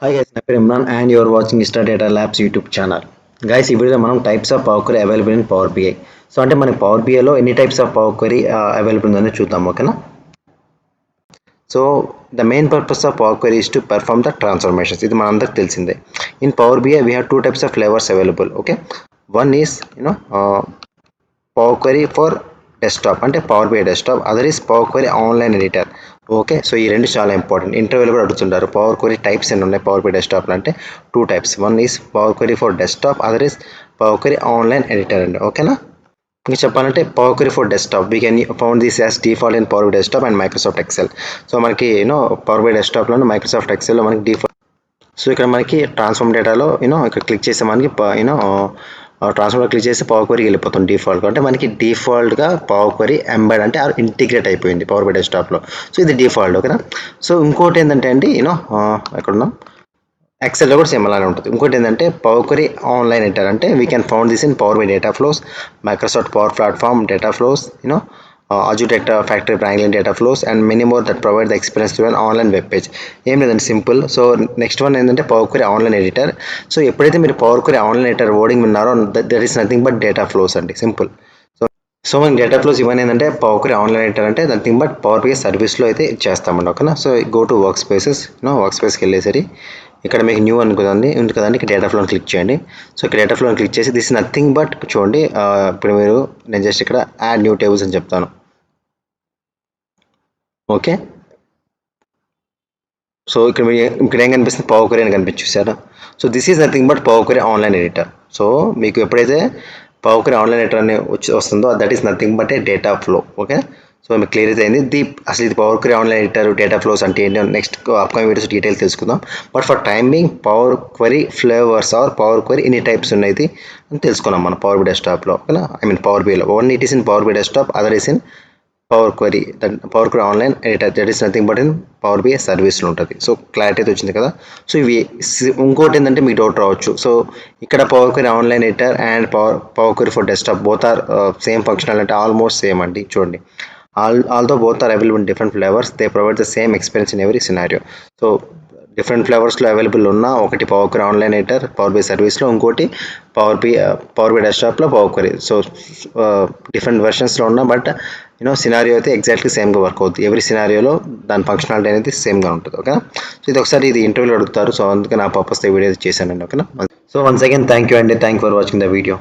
Hi guys, నా పేరు Imran and you are watching Star Data Labs YouTube channel. Guys ఈ వీడియోలో మనం types of power query available in power BI. So అంటే మనకి పవర్ బిఐలో ఎన్ని types of power query available ఉందని చూద్దాం, ఓకేనా? So the main purpose of power query is to perform the transformations. ఇది మనందరికి తెలిసిందే. In power BI we have two types of flavours available. Okay, one is power query for desktop అంటే power BI desktop, other is power query online editor. Okay, so ఈ రెండు చాలా important. ఇంటర్వ్యూలో కూడా అడుగుతుంటారు పవర్ క్వరీ టైప్స్ ఎన్ని ఉన్నాయి power BI డెస్క్టాప్లో అంటే two types. One is power query for desktop, other is power query online editor అండి. ఓకేనా? ఇంకా చెప్పాలంటే power query for desktop we can found this as default in power BI desktop and Microsoft Excel. So మనకి power BI డెస్క్టాప్లో Microsoft ఎక్సెల్లో మనకి default. So ఇక్కడ మనకి ట్రాన్స్ఫార్మ్ డేటాలో ఇక్కడ క్లిక్ చేస్తే మనకి ట్రాన్స్ఫార్మర్ క్లిక్ చేసి పవర్ క్వరీకి వెళ్ళిపోతుంది డిఫాల్ట్గా. అంటే మనకి డిఫాల్ట్గా పవర్ క్వరీ ఎంబెడ్ అంటే ఇంటిగ్రేట్ అయిపోయింది పవర్ బిఐ డెస్క్టాప్లో. సో ఇది డిఫాల్ట్, ఓకేనా? సో ఇంకోటి ఏంటంటే అండి ఎక్కడున్నాం, ఎక్సెల్లో కూడా సేమ్ అలానే ఉంటుంది. ఇంకోటి ఏంటంటే పవర్ క్వరీ ఆన్లైన్ ఎడిటర్ అంటే we can found this in power BI data flows, Microsoft power platform data flows, Azure Data Factory Wrangling data flows and many more that provide the experience through an online web page. ఏం లేదండి, simple. So next one ఏంటంటే power query online editor. So ఎప్పుడైతే మీరు power query online editor ఓడింగ్ విన్నారో that is nothing but data flows అండి, simple. So మనకి data flows ఇవన్నీ ఏంటంటే పవర్ క్వరీ ఆన్లైన్ ఎడిటర్ అంటే నథింగ్ బట్ పవర్ బిఐ సర్వీస్లో అయితే చేస్తామండి, ఓకేనా? So go to workspaces, work స్పేస్కి వెళ్ళేసరి ఇక్కడ మీకు న్యూ అనుకుంది ఉంది కదండి, ఇక్కడ డేటా ఫ్లోని క్లిక్ చేయండి. సో ఇక్కడ డేటా ఫ్లోని క్లిక్ చేసి దిస్ నథింగ్ బట్ చూడండి, ఇప్పుడు నేను జస్ట్ ఇక్కడ యాడ్ న్యూ టేబుల్స్ అని చెప్తాను. ఓకే, సో ఇక్కడ ఏం కనిపిస్తుంది, పవర్ క్వరీ అని కనిపించేసారా? So this is nothing but power query online editor. So మీకు ఎప్పుడైతే పవర్ క్వరీ ఆన్లైన్ ఎడిటర్ అని వస్తుందో that is nothing but a data flow. Okay, so మీకు క్లియర్ అయితే అయింది. అసలు ఇది power query online editor data flows అంటే ఏంటి నెక్స్ట్ అప్కమింగ్ వీడియోస్ డీటెయిల్స్ తెలుసుకుందాం. But for timing power query flavours are power query ఎన్ని టైప్స్ ఉన్నాయి అని తెలుసుకున్నాం మనం పవర్ బిఐ డెస్క్టాప్లో, ఓకేనా? ఐ మీన్ పవర్ బిఐలో one it is in power BI desktop, other is in power query online editor, that is nothing but in power BI సర్వీస్లో ఉంటుంది. సో క్లారిటీ అయితే వచ్చింది కదా. సో ఇవి ఇంకోటి ఏంటంటే మీకు డౌట్ రావచ్చు. సో ఇక్కడ power query online editor and power query for desktop both are same functional అంటే ఆల్మోస్ట్ సేమ్ అండి. చూడండి, although both are available in different flavours, they provide the same experience in every scenario. So different ఫ్లేవర్స్లో available ఉన్న ఒకటి power query online editor power BI సర్వీస్లో, ఇంకోటి power BI డెస్క్టాప్లో power query. So different వెర్షన్స్లో ఉన్న బట్ సినారియో అయితే exactly సేమ్గా వర్క్ అవుతుంది. ఎవరి సినారియోలో దాని ఫంక్షనాలిటీ అనేది సేమ్గా ఉంటుంది, ఓకేనా? సో ఇది ఒకసారి ఇది ఇంటర్వ్యూలో అడుగుతారు. సో అందుకే నా పర్పస్ వీడియో చేశానండి, ఓకేనా? So once again thank you అండి, thank for watching the video.